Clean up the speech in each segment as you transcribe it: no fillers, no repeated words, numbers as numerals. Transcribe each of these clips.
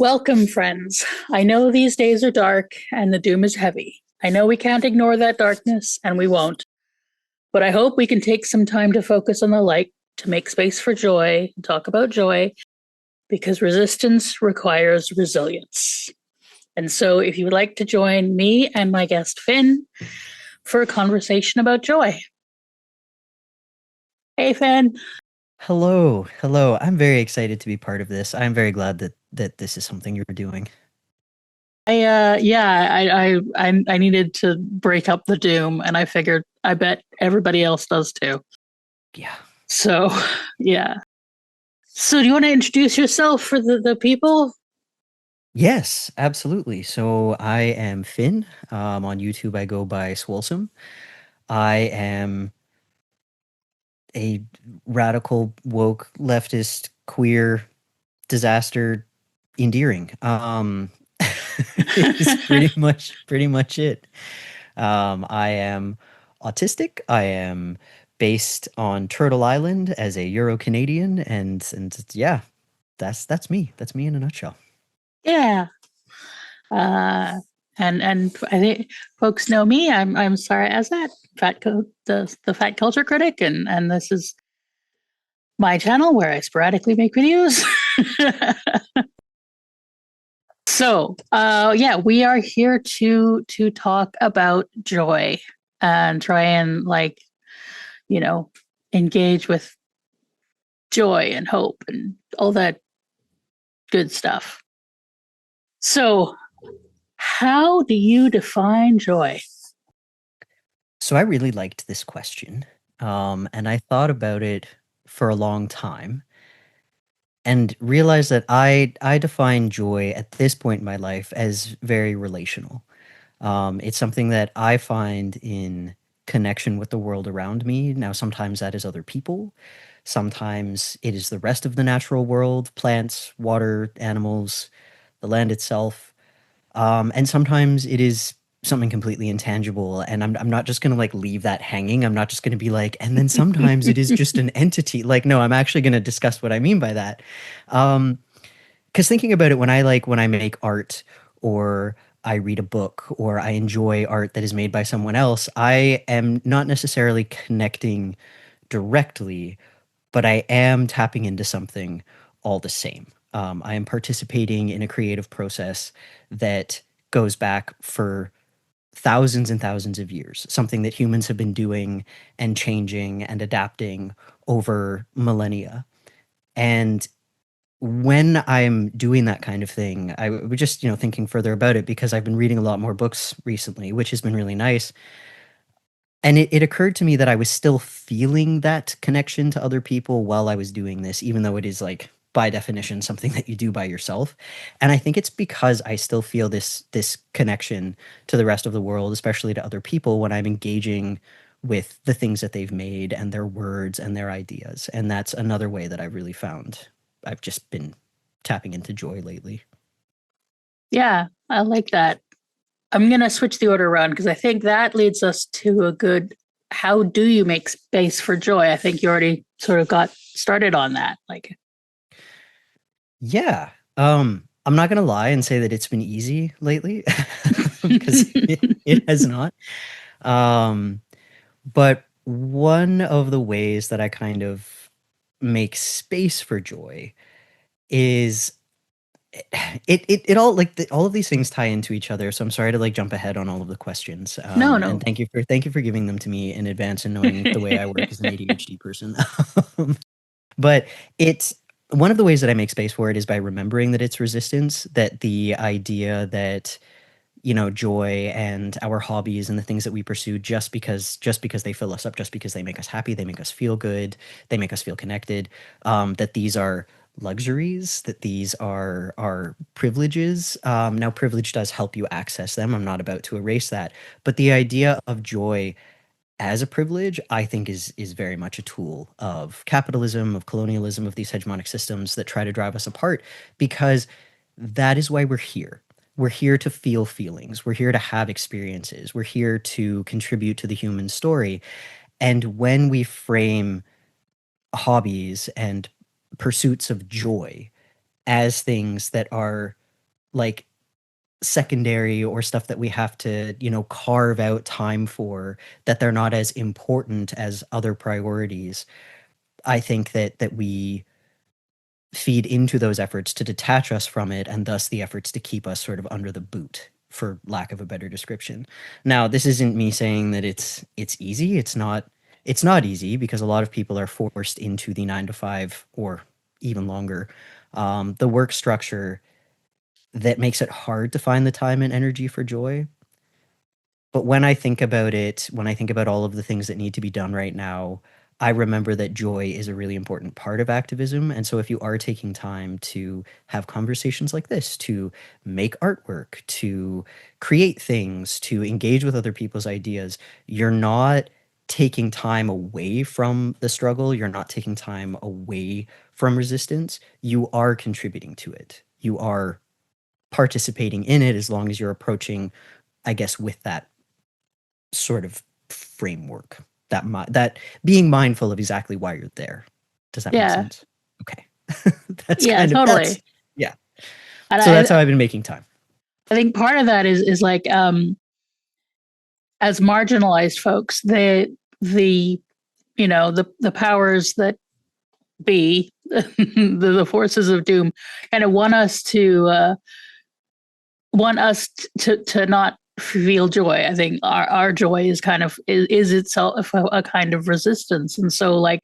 Welcome, friends. I know these days are dark and the doom is heavy. I know we can't ignore that darkness, and we won't. But I hope we can take some time to focus on the light, to make space for joy, and talk about joy, because resistance requires resilience. And so, if you would like to join me and my guest Finn for a conversation about joy. Hey, Finn. Hello, hello. I'm very excited to be part of this. I'm very glad that this is something you're doing. I needed to break up the doom, and I figured I bet everybody else does too. Yeah. So, yeah. So, do you want to introduce yourself for the people? Yes, absolutely. So I am Finn. On YouTube, I go by Swolesome. I am a radical, woke, leftist, queer, disaster, endearing. Is pretty much it. I am autistic. I am based on Turtle Island as a Euro Canadian, and yeah, that's me. That's me in a nutshell. Yeah. Uh, and I think folks know me. I'm Sarah Azat, the fat culture critic, and this is my channel where I sporadically make videos. So, yeah, we are here to talk about joy and try and you know engage with joy and hope and all that good stuff. So, how do you define joy? So I really liked this question, and I thought about it for a long time, and realized that I define joy at this point in my life as very relational. It's something that I find in connection with the world around me. Now, sometimes that is other people. Sometimes it is the rest of the natural world, plants, water, animals, the land itself. And sometimes it is something completely intangible. And I'm not just gonna like leave that hanging. I'm not just gonna be like, and then sometimes it is just an entity. Like, no, I'm actually gonna discuss what I mean by that. Um, because thinking about it, when I make art or I read a book or I enjoy art that is made by someone else, I am not necessarily connecting directly, but I am tapping into something all the same. I am participating in a creative process that goes back for thousands and thousands of years, something that humans have been doing and changing and adapting over millennia. And when I'm doing that kind of thing, I was just, thinking further about it because I've been reading a lot more books recently, which has been really nice. And it occurred to me that I was still feeling that connection to other people while I was doing this, even though it is like by definition something that you do by yourself. And I think it's because I still feel this connection to the rest of the world, especially to other people when I'm engaging with the things that they've made and their words and their ideas. And that's another way that I've really found I've just been tapping into joy lately. Yeah, I like that. I'm going to switch the order around because I think that leads us to a good how do you make space for joy? I think you already sort of got started on that. Like, Yeah. I'm not gonna lie and say that it's been easy lately because it has not. Um, but one of the ways that I kind of make space for joy is it all like all of these things tie into each other. So I'm sorry to like jump ahead on all of the questions. no, And no. thank you for giving them to me in advance and knowing the way I work as an ADHD person. But it's one of the ways that I make space for it is by remembering that it's resistance, that the idea that, joy and our hobbies and the things that we pursue just because they fill us up, just because they make us happy, they make us feel good, they make us feel connected, that these are luxuries, that these are privileges. Now privilege does help you access them. I'm not about to erase that. But the idea of joy as a privilege, I think is very much a tool of capitalism, of colonialism, of these hegemonic systems that try to drive us apart, because that is why we're here. We're here to feel feelings. We're here to have experiences. We're here to contribute to the human story. And when we frame hobbies and pursuits of joy as things that are like secondary or stuff that we have to, carve out time for, that they're not as important as other priorities. I think that we feed into those efforts to detach us from it, and thus the efforts to keep us sort of under the boot, for lack of a better description. Now, this isn't me saying that it's easy. It's not easy, because a lot of people are forced into the 9 to 5 or even longer, the work structure that makes it hard to find the time and energy for joy. But when I think about it, when I think about all of the things that need to be done right now, I remember that joy is a really important part of activism. And so if you are taking time to have conversations like this, to make artwork, to create things, to engage with other people's ideas, you're not taking time away from the struggle. You're not taking time away from resistance. You are contributing to it. You are participating in it, as long as you're approaching, I guess, with that sort of framework, that being mindful of exactly why you're there. Does that make Yeah. sense? Okay. That's Yeah, kind of that's totally. yeah. And So that's how I've been making time. I think part of that is like as marginalized folks, the the powers that be, the forces of doom, kind of want us to not feel joy. I think our joy is kind of is itself a kind of resistance, and so like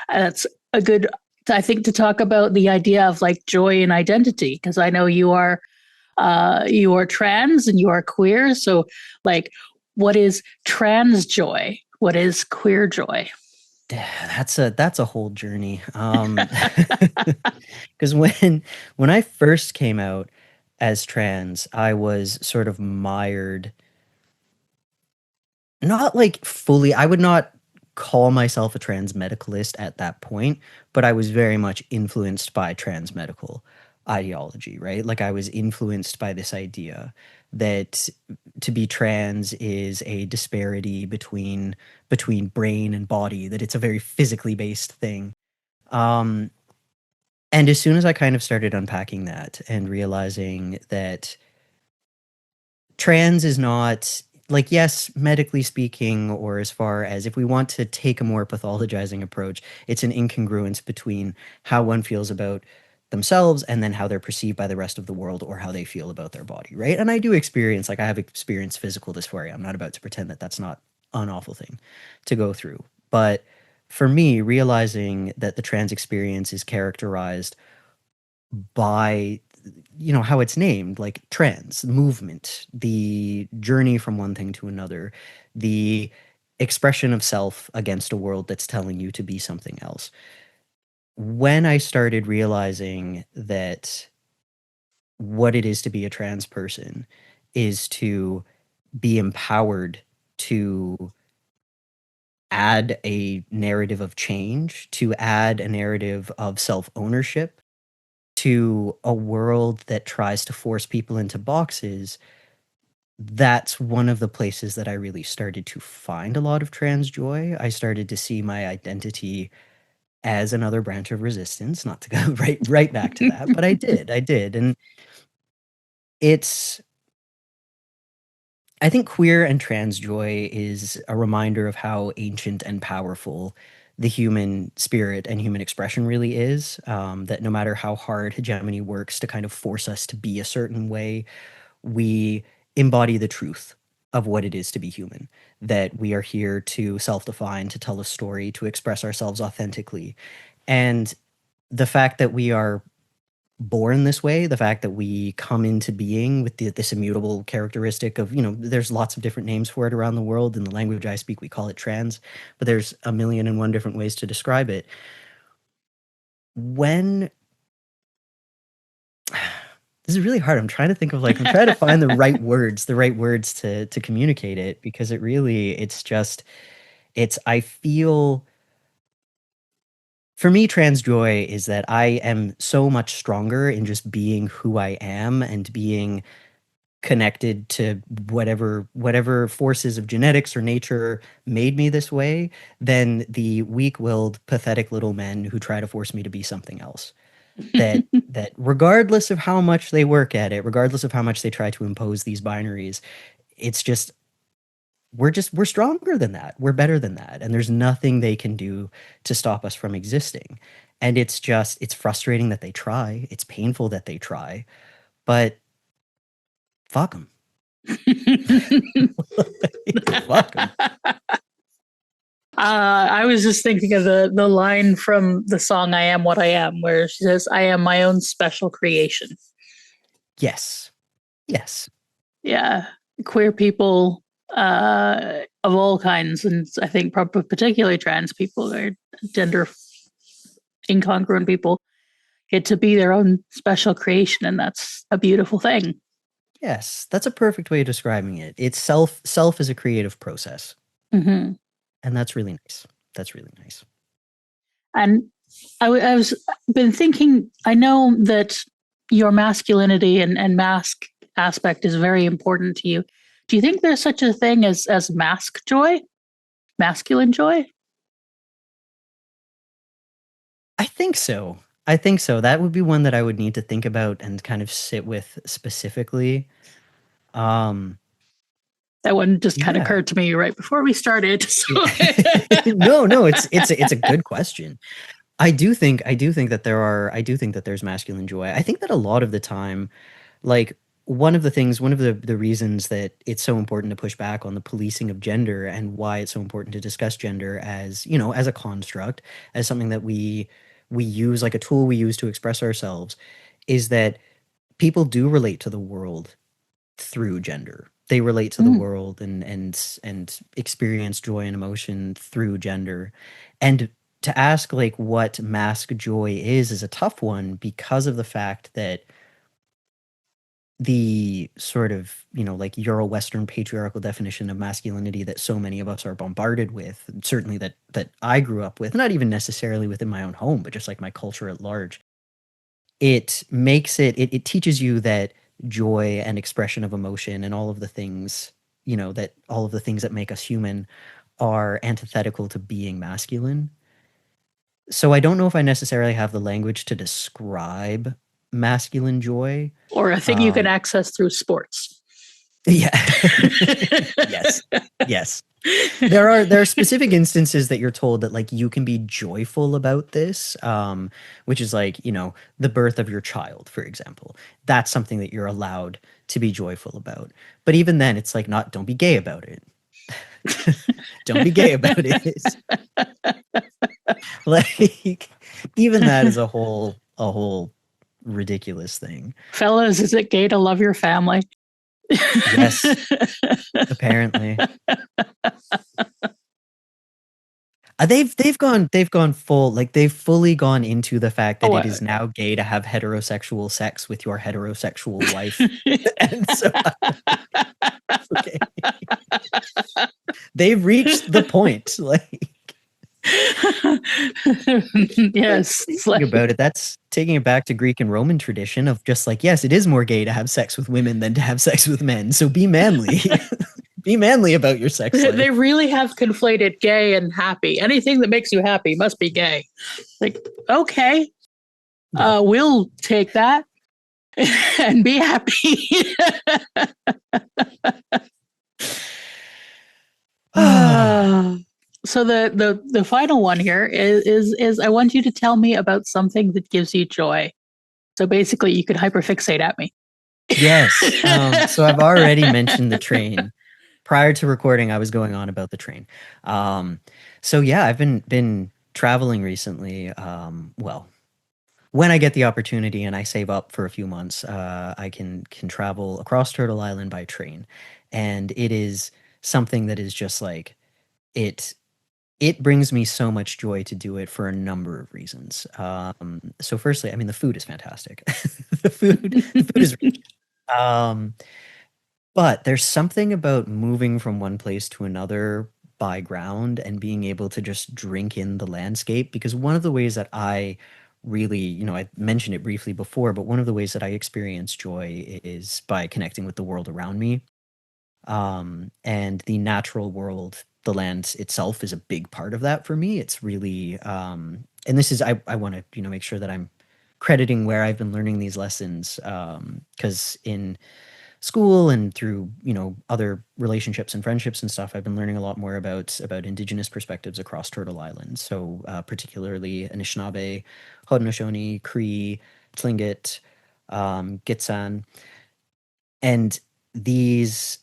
that's a good, I think, to talk about the idea of like joy and identity, because I know you are trans and you are queer, so like what is trans joy, what is queer joy? That's a whole journey. Because when I first came out as trans, I was sort of mired, not like fully, I would not call myself a trans medicalist at that point, but I was very much influenced by trans medical ideology, right? Like, I was influenced by this idea that to be trans is a disparity between brain and body, that it's a very physically based thing. Um, and as soon as I kind of started unpacking that and realizing that trans is not, like, yes, medically speaking, or as far as if we want to take a more pathologizing approach, it's an incongruence between how one feels about themselves and then how they're perceived by the rest of the world, or how they feel about their body, right? And I do experience, like, I have experienced physical dysphoria. I'm not about to pretend that that's not an awful thing to go through. But for me, realizing that the trans experience is characterized by, how it's named, like trends, movement, the journey from one thing to another, the expression of self against a world that's telling you to be something else. When I started realizing that what it is to be a trans person is to be empowered to add a narrative of change, to add a narrative of self ownership to a world that tries to force people into boxes, that's one of the places that I really started to find a lot of trans joy. I started to see my identity as another branch of resistance, not to go right back to that, but I did. And it's I think queer and trans joy is a reminder of how ancient and powerful the human spirit and human expression really is. That no matter how hard hegemony works to kind of force us to be a certain way, we embody the truth of what it is to be human. That we are here to self define, to tell a story, to express ourselves authentically. And the fact that we are born this way, the fact that we come into being with this immutable characteristic of, there's lots of different names for it around the world. In the language I speak, we call it trans, but there's a million and one different ways to describe it. When this is really hard. I'm trying to think of, like, I'm trying to find the right words to communicate it, because it's just, I feel, for me, trans joy is that I am so much stronger in just being who I am, and being connected to whatever forces of genetics or nature made me this way, than the weak-willed, pathetic little men who try to force me to be something else. that regardless of how much they work at it, regardless of how much they try to impose these binaries, it's we're stronger than that. We're better than that. And there's nothing they can do to stop us from existing. And it's frustrating that they try. It's painful that they try, but fuck them. Fuck them. I was just thinking of the line from the song "I Am What I Am," where she says, "I am my own special creation." Yes. Yes. Yeah, queer people of all kinds, and I think probably particularly trans people or gender incongruent people get to be their own special creation, and that's a beautiful thing. Yes. That's a perfect way of describing it. It's self is a creative process. Mm-hmm. And that's really nice. That's really nice. And I was been thinking. I know that your masculinity and mask aspect is very important to you. Do you think there's such a thing as mask joy, masculine joy? I think so. I think so. That would be one that I would need to think about and kind of sit with specifically. Um, That one just kind of yeah. occurred to me right before we started. So. Yeah. No, no, it's a good question. I do think that there's masculine joy. I think that a lot of the time, like one of the reasons that it's so important to push back on the policing of gender and why it's so important to discuss gender as, as a construct, as something that we use like a tool we use to express ourselves, is that people do relate to the world through gender. They relate to the Mm. world and experience joy and emotion through gender. And to ask like what mask joy is a tough one because of the fact that the sort of, like Euro-Western patriarchal definition of masculinity that so many of us are bombarded with, certainly that I grew up with, not even necessarily within my own home, but just like my culture at large, it teaches you that joy and expression of emotion and all of the things, that all of the things that make us human are antithetical to being masculine. So I don't know if I necessarily have the language to describe masculine joy. Or a thing you can Um, access through sports. yeah. Yes. Yes. There are specific instances that you're told that like you can be joyful about this, which is like, the birth of your child, for example. That's something that you're allowed to be joyful about. But even then, it's like not don't be gay about it. Don't be gay about it. Like even that is a whole ridiculous thing. Fellas, is it gay to love your family? Yes, apparently. They've gone full, like they've fully gone into the fact that Oh, it is now gay to have heterosexual sex with your heterosexual wife. And so okay. They've reached the point. Like yes, it's thinking like about it, that's taking it back to Greek and Roman tradition of just like, yes, it is more gay to have sex with women than to have sex with men. So be manly. Be manly about your sex they life. really have conflated gay and happy. Anything that makes you happy must be gay. Like, okay, Yeah. we'll take that and be happy. Ah. So the final one here is I want you to tell me about something that gives you joy. So basically, you could hyperfixate at me. Yes. So I've already mentioned the train. Prior to recording, I was going on about the train. Um, so yeah, I've been traveling recently. Well, when I get the opportunity and I save up for a few months, I can travel across Turtle Island by train, and it is something that is just like it. It brings me so much joy to do it for a number of reasons. So firstly, I mean, the food is fantastic. The food is really good. But there's something about moving from one place to another by ground and being able to just drink in the landscape. Because one of the ways that I really, I mentioned it briefly before, but one of the ways that I experience joy is by connecting with the world around me. And the natural world, the land itself is a big part of that for me. It's really, and this is, I want to, make sure that I'm crediting where I've been learning these lessons, because in school and through other relationships and friendships and stuff, I've been learning a lot more about indigenous perspectives across Turtle Island. So particularly Anishinaabe, Haudenosaunee, Cree, Tlingit, Gitsan, and these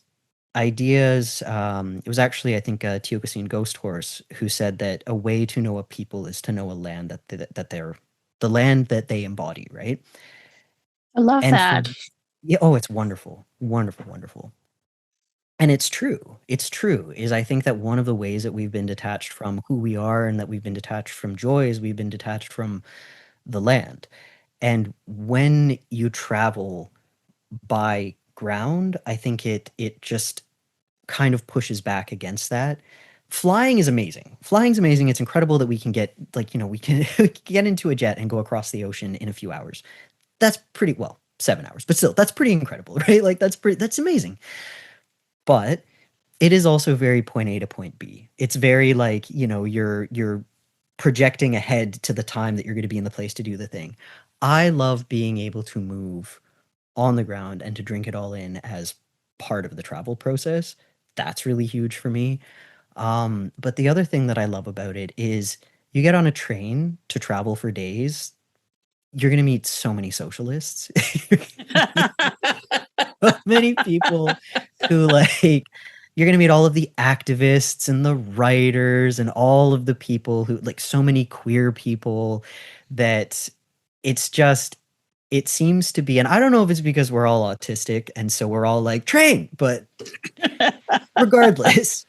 ideas. It was actually, I think, Teokosine Ghost Horse who said that a way to know a people is to know a land that they're the land that they embody, right? I love And for that. yeah, oh, it's wonderful, wonderful, wonderful. And it's true. It's true. Is I think that one of the ways that we've been detached from who we are and that we've been detached from joy is we've been detached from the land. And when you travel by ground, I think it just kind of pushes back against that. Flying is amazing. Flying's amazing. It's incredible that we can get we can we can get into a jet and go across the ocean in a few hours. That's pretty well, 7 hours, but still, that's pretty incredible, right? Like that's amazing. But it is also very point A to point B. It's very like, you're projecting ahead to the time that you're going to be in the place to do the thing. I love being able to move on the ground and to drink it all in as part of the travel process. That's really huge for me. But the other thing that I love about it is you get on a train to travel for days, you're going to meet so many socialists. You're gonna meet so many people who you're going to meet all of the activists and the writers and all of the people who so many queer people that it's just it seems to be, and I don't know if it's because we're all autistic and so we're all like train, but regardless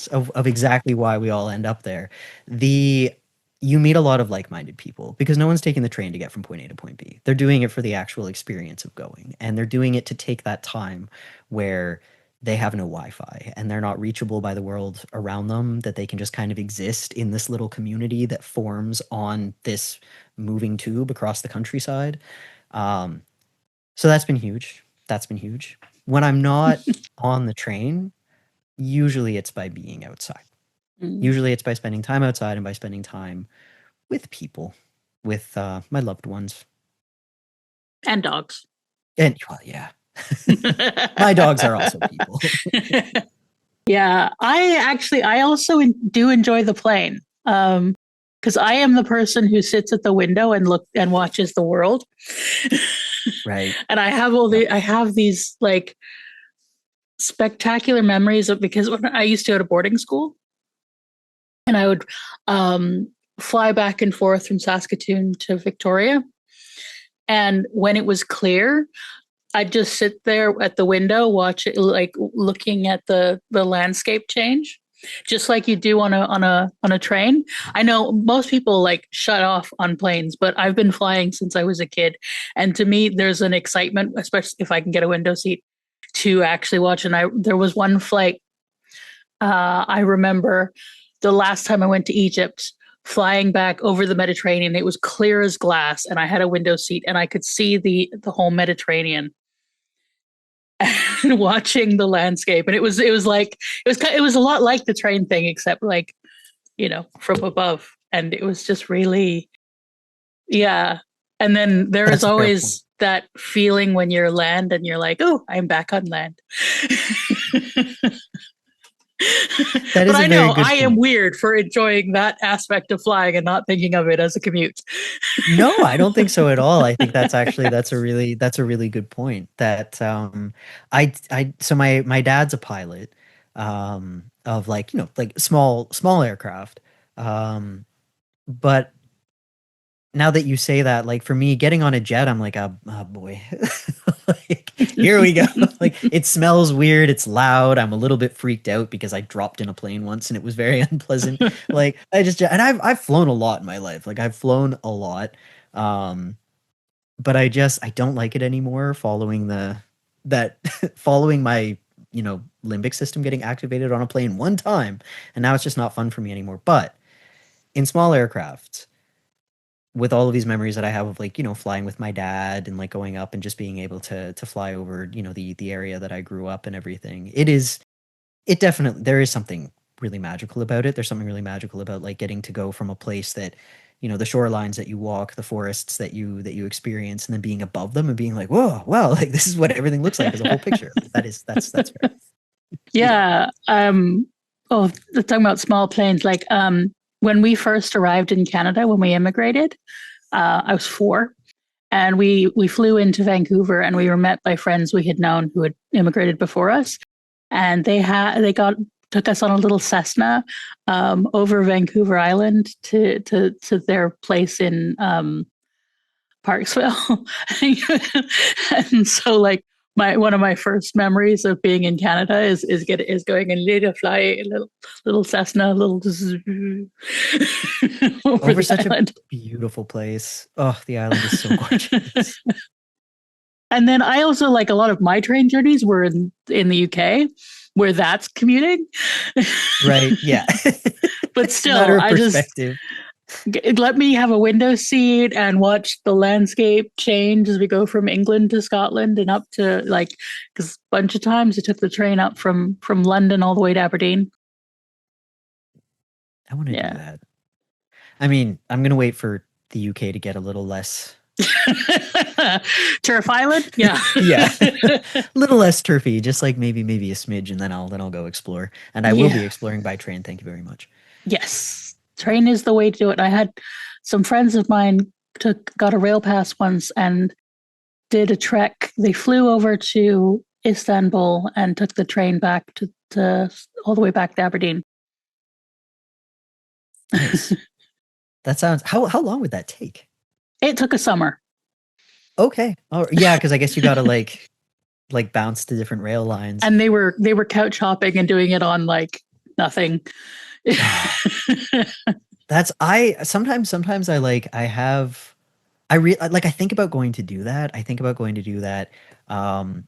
of exactly why we all end up there, the you meet a lot of like-minded people because no one's taking the train to get from point A to point B. They're doing it for the actual experience of going, and they're doing it to take that time where they have no Wi-Fi and they're not reachable by the world around them, that they can just kind of exist in this little community that forms on this moving tube across the countryside. Um, so that's been huge. That's been huge. When I'm not on the train, usually it's by being outside. Mm. Usually it's by spending time outside and by spending time with people, with my loved ones. And dogs. And well, yeah, my dogs are also people. Yeah, I also do enjoy the plane. Because I am the person who sits at the window and look and watches the world. Right. And Yep. I have these like spectacular memories of, because when I used to go to boarding school and I would fly back and forth from Saskatoon to Victoria. And when it was clear, I'd just sit there at the window, watch it, like looking at the landscape change, just like you do on a train. I know most people like shut off on planes, but I've been flying since I was a kid, and to me, there's an excitement, especially if I can get a window seat, to actually watch. And there was one flight. I remember the last time I went to Egypt, flying back over the Mediterranean. It was clear as glass, and I had a window seat, and I could see the whole Mediterranean and watching the landscape. And it was like it was a lot like the train thing, except like from above. And it was just really, yeah. And then there is That's a fair point. always that feeling when you're land and you're like, oh, I'm back on land. That But is a I very know good I am point. weird for enjoying that aspect of flying and not thinking of it as a commute. No, I don't think so at all. I think that's a really good point. That I so my dad's a pilot of like small aircraft. But now that you say that, like for me, getting on a jet, I'm like, oh boy, like here we go. Like it smells weird, it's loud. I'm a little bit freaked out because I dropped in a plane once and it was very unpleasant. Like and I've flown a lot in my life. Like I've flown a lot, um, but I don't like it anymore. Following that following my limbic system getting activated on a plane one time, and now it's just not fun for me anymore. But in small aircraft, with all of these memories that I have of like, flying with my dad and like going up and just being able to fly over, the area that I grew up and everything. It definitely there is something really magical about it. There's something really magical about like getting to go from a place that the shorelines that you walk, the forests that you experience, and then being above them and being like, whoa, wow, like this is what everything looks like as a whole picture. Like, that's very, yeah. Yeah. Oh, talking about small planes, like when we first arrived in Canada, when we immigrated, I was 4, and we flew into Vancouver, and we were met by friends we had known who had immigrated before us, and they got took us on a little Cessna over Vancouver Island to their place in Parksville. And so like my one of my first memories of being in Canada is going and need to fly a little Cessna, over Over the such a island. beautiful place. Oh, the island is so gorgeous. And then I also like a lot of my train journeys were in the UK, where that's commuting. Right, yeah. But It's a matter still, of I just perspective. let me have a window seat and watch the landscape change as we go from England to Scotland and up to like, because a bunch of times I took the train up from London all the way to Aberdeen. I want to do Yeah. that. I mean, I'm gonna wait for the UK to get a little less. Turf Island? Yeah. Yeah, a little less turfy, just like maybe a smidge, and then I'll go explore. And I will be Yeah. exploring by train. Thank you very much. Yes. Train is the way to do it. I had some friends of mine got a rail pass once and did a trek. They flew over to Istanbul and took the train back to all the way back to Aberdeen. Nice. That sounds. How long would that take? It took a summer. Okay. Oh yeah, because I guess you gotta like bounce to different rail lines. And they were couch hopping and doing it on like nothing. Ah, that's I sometimes I have I think about going to do that. I think about going to do that. Um,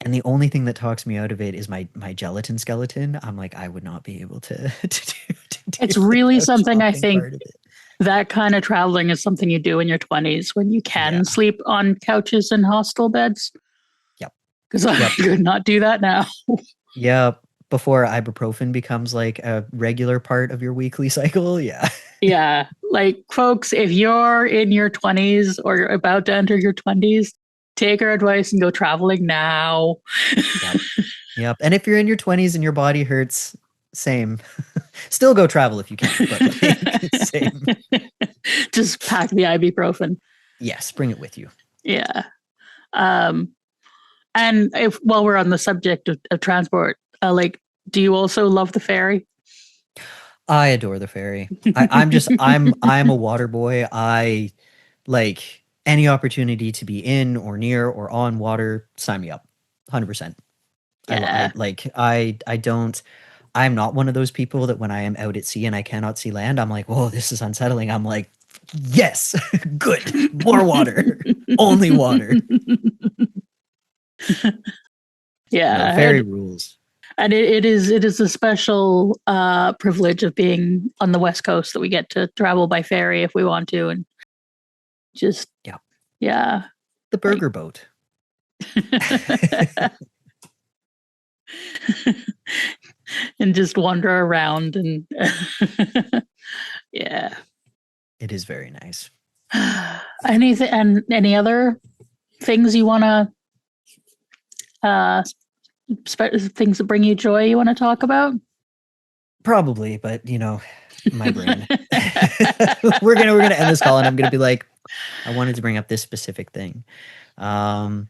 and the only thing that talks me out of it is my gelatin skeleton. I'm like, I would not be able to to do It's the really couch something I hopping think part of it. that kind of traveling is something you do in your 20s when you Yeah. can sleep on couches and hostel beds. Yep. Because I Yep. could not do that now. Yep. Before ibuprofen becomes like a regular part of your weekly cycle. Yeah. Yeah. Like, folks, if you're in your 20s or you're about to enter your 20s, take our advice and go traveling now. Yep. Yep. And if you're in your 20s and your body hurts, same. Still go travel if you can, but like same. Just pack the ibuprofen. Yes, bring it with you. Yeah. Um, and if while we're on the subject of transport, like, do you also love the ferry? I adore the ferry. I'm a water boy. I like any opportunity to be in or near or on water, sign me up. 100%. Yeah. I don't I'm not one of those people that when I am out at sea and I cannot see land, I'm like, "Whoa, this is unsettling." I'm like, "Yes, good. More water. Only water." No, the Yeah. ferry rules. And it is a special privilege of being on the West Coast that we get to travel by ferry if we want to, and just Yeah. yeah, The like burger boat. and just wander around and yeah. It is very nice. Anything and any other things you want to things that bring you joy you want to talk about? Probably, but my brain. we're gonna end this call and I'm gonna be like, I wanted to bring up this specific thing. Um,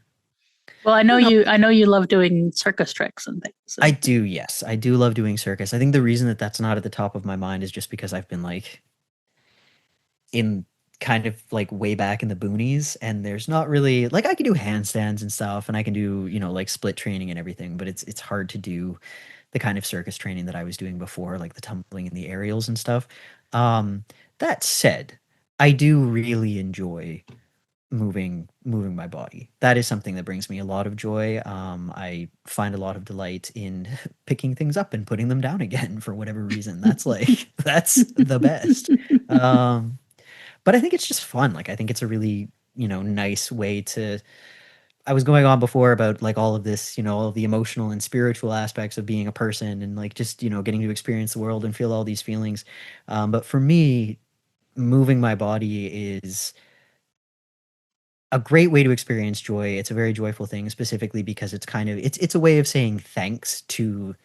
Well, I I know don't know. you love doing circus tricks and things. So. I do, yes. I do love doing circus. I think the reason that that's not at the top of my mind is just because I've been like in kind of like way back in the boonies and there's not really like I can do handstands and stuff and I can do, like split training and everything, but it's hard to do the kind of circus training that I was doing before, like the tumbling and the aerials and stuff. Um, that said, I do really enjoy moving my body. That is something that brings me a lot of joy. I find a lot of delight in picking things up and putting them down again for whatever reason. That's like that's the best. Um, but I think it's just fun. Like I think it's a really, nice way to I was going on before about like all of this, all of the emotional and spiritual aspects of being a person and like just, getting to experience the world and feel all these feelings. But for me, moving my body is a great way to experience joy. It's a very joyful thing, specifically because it's kind of it's a way of saying thanks to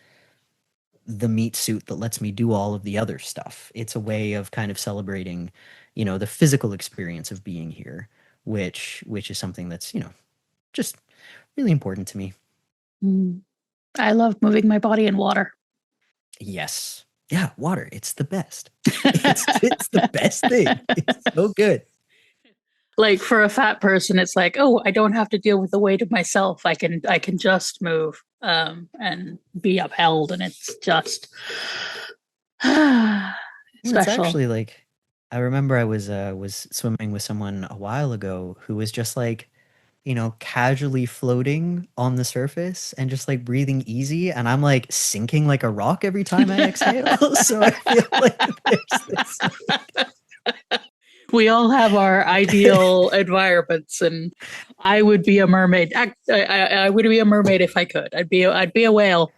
the meat suit that lets me do all of the other stuff. It's a way of kind of celebrating, the physical experience of being here, which is something that's, just really important to me. Mm. I love moving my body in water. Yes. Yeah, water. It's the best. It's the best thing. It's so good. Like for a fat person, it's like, oh, I don't have to deal with the weight of myself. I can just move and be upheld, and it's just Well, it's special. actually like I remember I was swimming with someone a while ago who was just like, casually floating on the surface and just like breathing easy, and I'm like sinking like a rock every time I exhale. So I feel like there's this. We all have our ideal environments, and I would be a mermaid. I would be a mermaid if I could. I'd be a whale.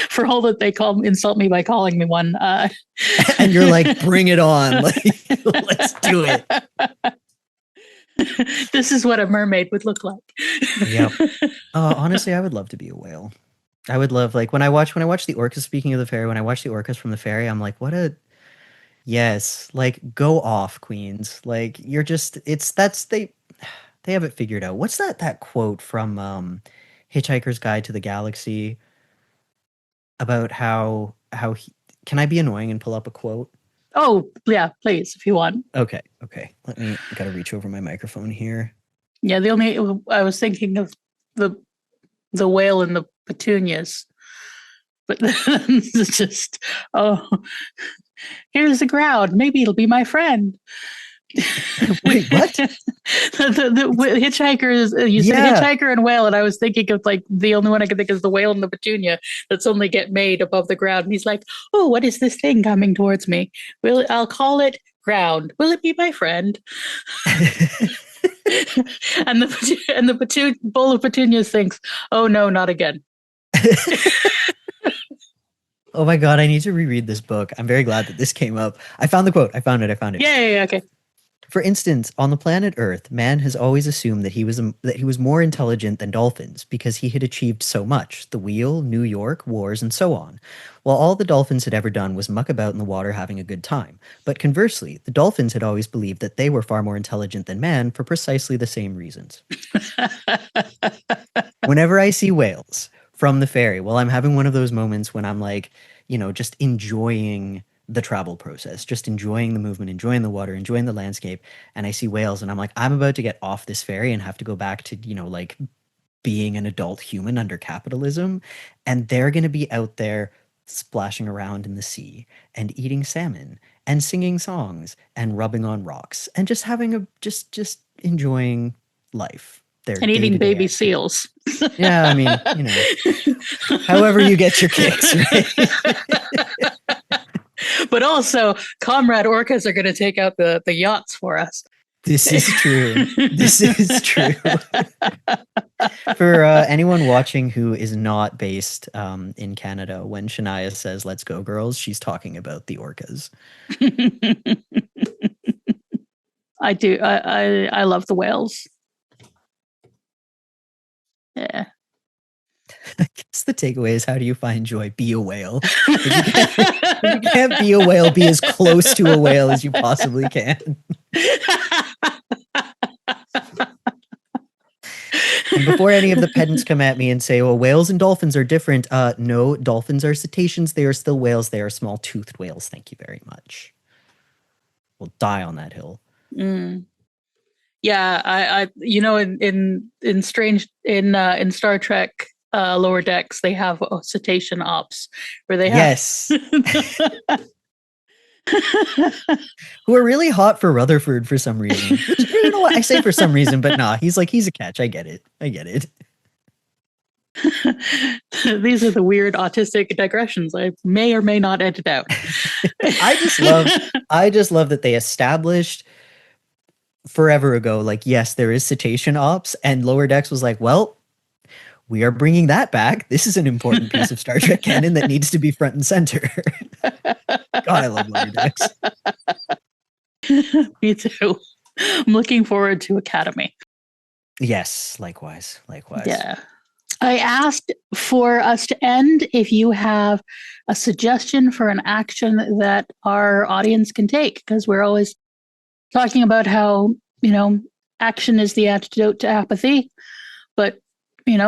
For all that they insult me by calling me one. And you're like, bring it on, like let's do it. This is what a mermaid would look like. Yep. Honestly, I would love to be a whale. I would love, like, when I watch the orcas. Speaking of the ferry, when I watch the orcas from the ferry, I'm like, what a yes, like go off, queens. Like you're just they have it figured out. What's that quote from Hitchhiker's Guide to the Galaxy about how can I be annoying and pull up a quote? Oh yeah, please, if you want. Okay. I gotta reach over my microphone here. Yeah, the only I was thinking of the the whale and the petunias, but it's just here's the crowd. Maybe it'll be my friend. Wait, what? The hitchhiker is you said hitchhiker and whale, and I was thinking of like the only one I could think is the whale and the petunia that's only get made above the ground. And he's like, "Oh, what is this thing coming towards me? I'll call it ground. Will it be my friend?" and the bowl of petunias thinks, "Oh no, not again." Oh my god, I need to reread this book. I'm very glad that this came up. I found the quote. I found it. Yeah, okay. For instance, on the planet Earth, man has always assumed that he was more intelligent than dolphins because he had achieved so much: the wheel, New York, wars, and so on. While all the dolphins had ever done was muck about in the water having a good time. But conversely, the dolphins had always believed that they were far more intelligent than man for precisely the same reasons. Whenever I see whales from the ferry, well, I'm having one of those moments when I'm like, just enjoying the travel process, just enjoying the movement, enjoying the water, enjoying the landscape. And I see whales and I'm like, I'm about to get off this ferry and have to go back to, like being an adult human under capitalism. And they're going to be out there splashing around in the sea and eating salmon and singing songs and rubbing on rocks and just having just enjoying life. Their And eating day-to-day baby activity. seals. Yeah, I mean, however you get your kicks, right? But also, comrade orcas are going to take out the yachts for us. This is true. This is true. For anyone watching who is not based in Canada, when Shania says "Let's go, girls," she's talking about the orcas. I do. I love the whales. Yeah. I guess the takeaway is, how do you find joy? Be a whale. If you can't be a whale, be as close to a whale as you possibly can. And before any of the pedants come at me and say, "Oh, whales and dolphins are different," no, dolphins are cetaceans. They are still whales. They are small-toothed whales. Thank you very much. We'll die on that hill. Mm. Yeah, I in Star Trek Lower Decks, they have cetacean ops where they have Yes. Who are really hot for Rutherford for some reason. Which, I don't know why I say for some reason, but nah, he's a catch. I get it. These are the weird autistic digressions I may or may not edit out. I just love that they established forever ago, like, yes, there is cetacean ops, and Lower Decks was like, well, we are bringing that back. This is an important piece of Star Trek canon that needs to be front and center. God, I love lower decks. Me too. I'm looking forward to Academy. Yes, likewise, likewise. Yeah. I asked for us to end if you have a suggestion for an action that our audience can take, because we're always talking about how, action is the antidote to apathy. But,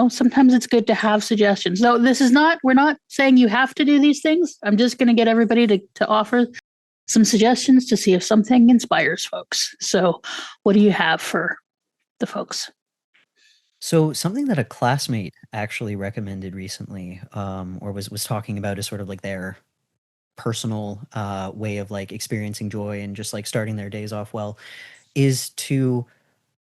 sometimes it's good to have suggestions. No, we're not saying you have to do these things. I'm just going to get everybody to offer some suggestions to see if something inspires folks. So, what do you have for the folks? So something that a classmate actually recommended recently, or was talking about, is sort of like their personal way of like experiencing joy and just like starting their days off well, is to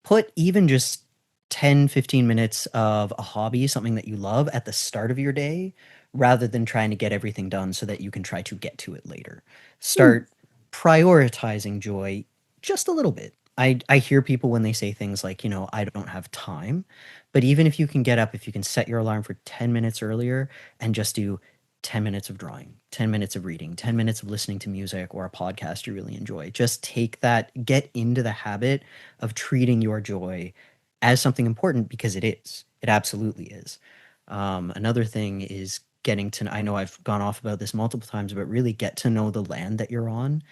put even just 10-15 minutes of a hobby, something that you love, at the start of your day, rather than trying to get everything done so that you can try to get to it later. Hmm. Start prioritizing joy just a little bit. I hear people when they say things like, I don't have time. But even if you can get up, if you can set your alarm for 10 minutes earlier and just do 10 minutes of drawing, 10 minutes of reading, 10 minutes of listening to music or a podcast you really enjoy, just take that, get into the habit of treating your joy as something important, because it is. It absolutely is. Another thing is getting to, I know I've gone off about this multiple times, but really get to know the land that you're on.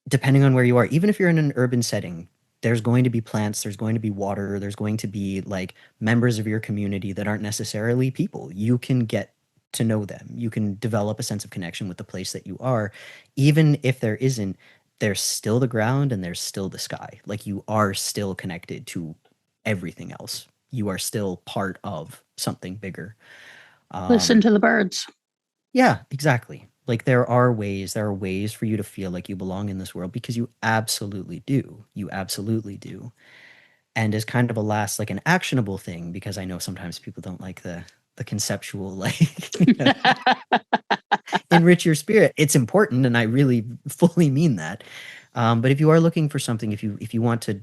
Depending on where you are, even if you're in an urban setting, there's going to be plants, there's going to be water, there's going to be like members of your community that aren't necessarily people. You can get to know them. You can develop a sense of connection with the place that you are. Even if there isn't, there's still the ground and there's still the sky. Like, you are still connected to everything else. You are still part of something bigger. Listen Um, to the birds. yeah, exactly. Like, there are ways for you to feel like you belong in this world, because you absolutely do. You absolutely do. And as kind of a last, like an actionable thing, because I know sometimes people don't like the conceptual, like, enrich your spirit. It's important, and I really fully mean that. But if you are looking for something, if you want to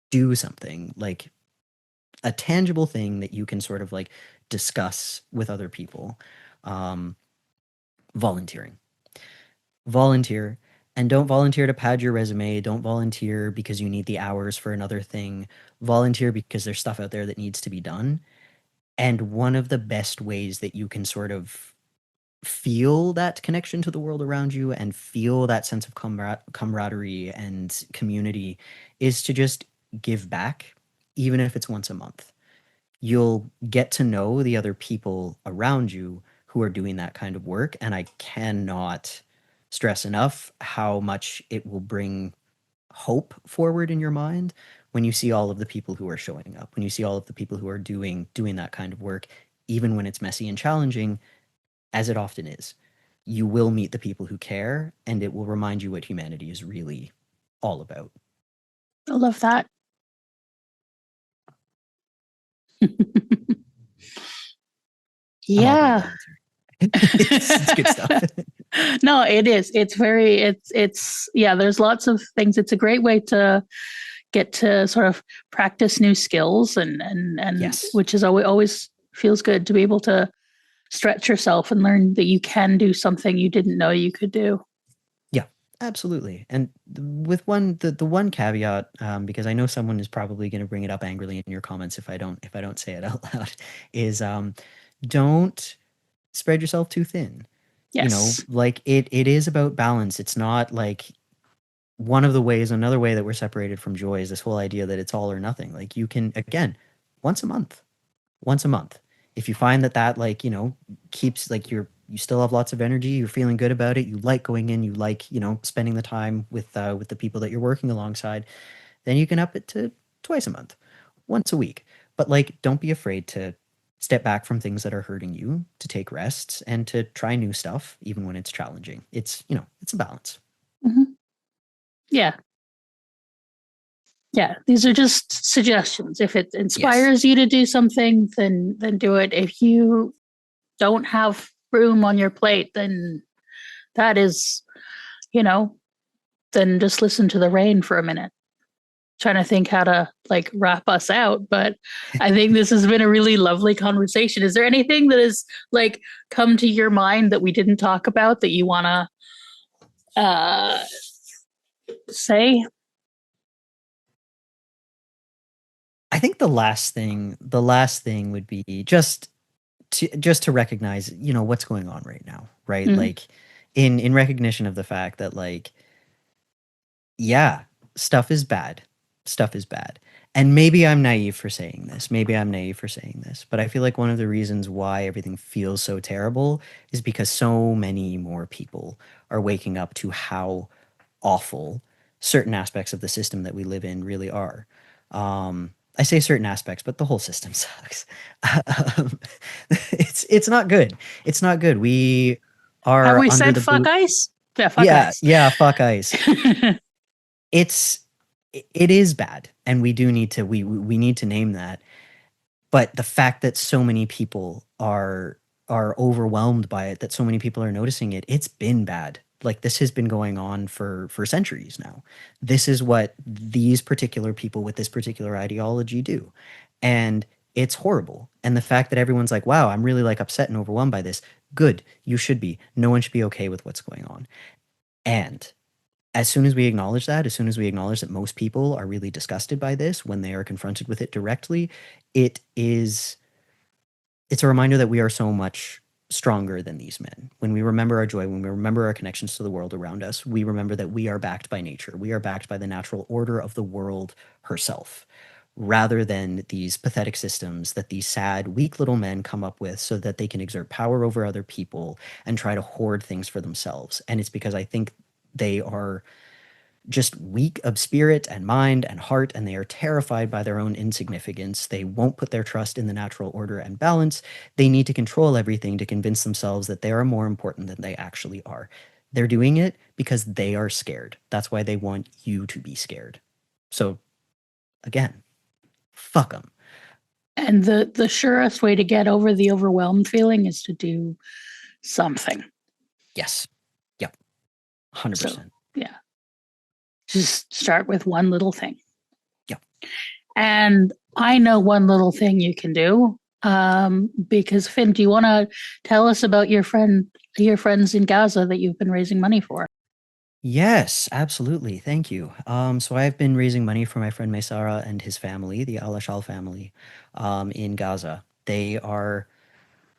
do something, like a tangible thing that you can sort of like discuss with other people, um, volunteering. Volunteer. And don't volunteer to pad your resume. Don't volunteer because you need the hours for another thing. Volunteer because there's stuff out there that needs to be done. And one of the best ways that you can sort of feel that connection to the world around you and feel that sense of camaraderie and community is to just give back, even if it's once a month. You'll get to know the other people around you who are doing that kind of work. And I cannot stress enough how much it will bring hope forward in your mind when you see all of the people who are showing up, when you see all of the people who are doing that kind of work, even when it's messy and challenging, as it often is. You will meet the people who care, and it will remind you what humanity is really all about. I love that. I'm all about Yeah. volunteering. It's good stuff. No, it is. Yeah, there's lots of things. It's a great way to get to sort of practice new skills and Yes. which is always feels good to be able to stretch yourself and learn that you can do something you didn't know you could do. Yeah, absolutely. And with the one caveat, because I know someone is probably going to bring it up angrily in your comments if I don't say it out loud, is don't spread yourself too thin. Yes. Like, it is about balance. It's not like another way that we're separated from joy is this whole idea that it's all or nothing. Like, you can, again, once a month, once a month. If you find that like, keeps like you still have lots of energy, you're feeling good about it, you like going in, you like, spending the time with the people that you're working alongside, then you can up it to twice a month, once a week. But like, don't be afraid to step back from things that are hurting you, to take rests and to try new stuff even when it's challenging. It's a balance. Mm-hmm. Yeah. Yeah, these are just suggestions. If it Yes. inspires you to do something, then do it. If you don't have room on your plate, then that is, you know, then just listen to the rain for a minute. Trying to think how to like wrap us out, but I think this has been a really lovely conversation. Is there anything that has like come to your mind that we didn't talk about that you want to Uh, say I think the last thing would be just to recognize, what's going on right now, right? mm, Like in recognition of the fact that, like, yeah, stuff is bad. Stuff is bad. And maybe I'm naive for saying this. Maybe I'm naive for saying this, but I feel like one of the reasons why everything feels so terrible is because so many more people are waking up to how awful certain aspects of the system that we live in really are. I say certain aspects, but the whole system sucks. um, it's not good. It's not good. We have are we under said the fuck boot. ice? Yeah, fuck Yeah, ice. yeah, fuck ice. It's it is bad, and we do need to we need to name that. But the fact that so many people are overwhelmed by it, that so many people are noticing it, it's been bad. Like, this has been going on for centuries now. This is what these particular people with this particular ideology do. And it's horrible. And the fact that everyone's like, wow, I'm really, like, upset and overwhelmed by this. Good. You should be. No one should be okay with what's going on. And as soon as we acknowledge that, as soon as we acknowledge that most people are really disgusted by this when they are confronted with it directly, it is it's a reminder that we are so much stronger than these men. When we remember our joy, when we remember our connections to the world around us, we remember that we are backed by nature. We are backed by the natural order of the world herself, rather than these pathetic systems that these sad, weak little men come up with so that they can exert power over other people and try to hoard things for themselves. And it's because I think they are just weak of spirit and mind and heart, and they are terrified by their own insignificance. They won't put their trust in the natural order and balance. They need to control everything to convince themselves that they are more important than they actually are. They're doing it because they are scared. That's why they want you to be scared. So, again, fuck them. And the surest way to get over the overwhelmed feeling is to do something. Yes. Yep. So 100%. yeah, just start with one little thing. Yep. And I know one little thing you can do. Because Finn, do you want to tell us about your friends in Gaza that you've been raising money for? Yes, absolutely. Thank you. So I've been raising money for my friend Maysara and his family, the Al Ashal family, in Gaza. They are,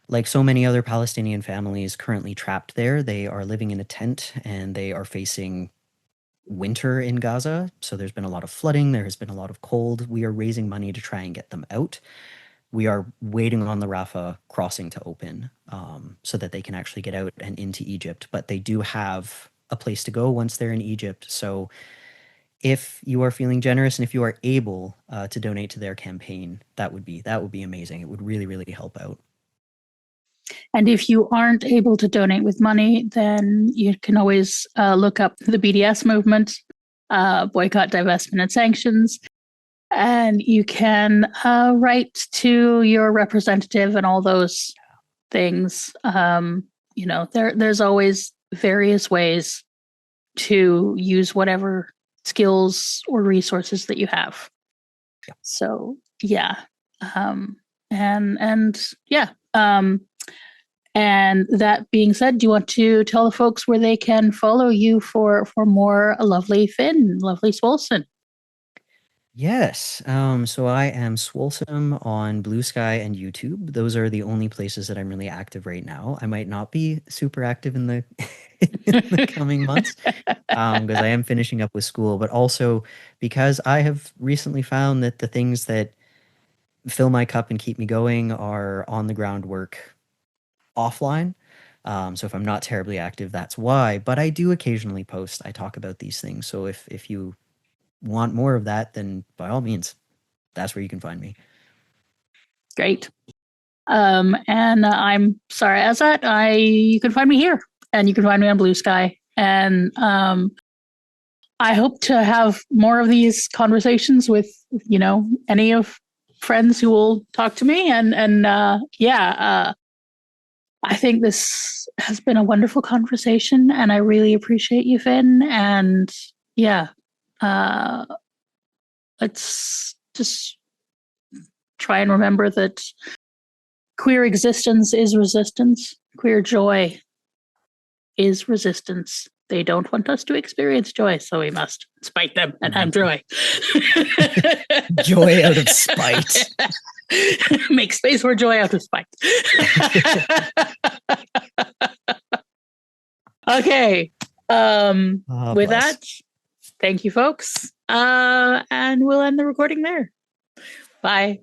like so many other Palestinian families, currently trapped there. They are living in a tent and they are facing winter in Gaza. So there's been a lot of flooding. There has been a lot of cold. We are raising money to try and get them out. We are waiting on the Rafah crossing to open, so that they can actually get out and into Egypt. But they do have a place to go once they're in Egypt. So if you are feeling generous and if you are able to donate to their campaign, that would be amazing. It would really, really help out. And if you aren't able to donate with money, then you can always look up the BDS movement, boycott, divestment, and sanctions. And you can write to your representative and all those things. There's always various ways to use whatever skills or resources that you have. So yeah, um, and yeah. And that being said, do you want to tell the folks where they can follow you for more lovely Finn, lovely Swolesome? Yes. So I am Swolesome on Blue Sky and YouTube. Those are the only places that I'm really active right now. I might not be super active in the in the coming months, because I am finishing up with school, but also because I have recently found that the things that fill my cup and keep me going are on the ground work offline. So if I'm not terribly active, that's why. But I do occasionally post. I talk about these things. So if you want more of that, then by all means, that's where you can find me. Great. And I'm sorry, Azat. You can find me here, and you can find me on Blue Sky. And I hope to have more of these conversations with any of friends who will talk to me. And yeah, I think this has been a wonderful conversation, and I really appreciate you, Finn. And yeah, uh, let's just try and remember that queer existence is resistance. Queer joy is resistance. They don't want us to experience joy, so we must spite them and have joy. Joy out of spite. Make space for joy out of spite. Okay. With Bless. that, thank you, folks. And we'll end the recording there. Bye.